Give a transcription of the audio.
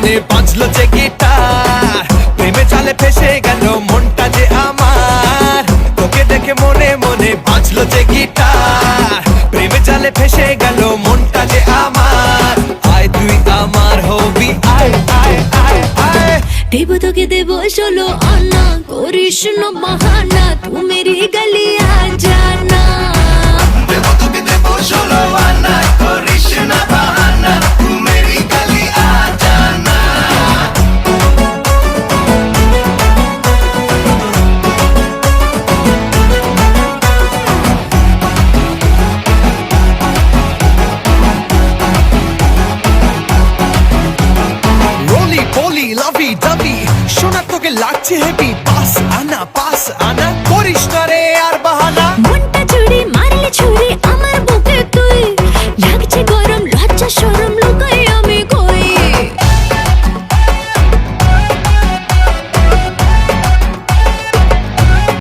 মনে বাজলো যে গিটার, প্রেমে জালে ফেসে গেল মনটা যে আমার। তোকে দেখে মনে মনে বাজলো যে গিটার, প্রেমে জালে ফেসে গেল মনটা যে আমার। আয় তুই আমার হবি, আয় আয় আয় আয়। দেব তোকে দেব 16 আনা, করিস না বাহানা, তু মেরি গলি আ জানা। দেব তোকে দেব 16 আনা, করিস না বাহানা, তু মেরি গলি আ জানা। রোলি পলি লাভি দাবি, শোনা তোকে লাগছে হেভি,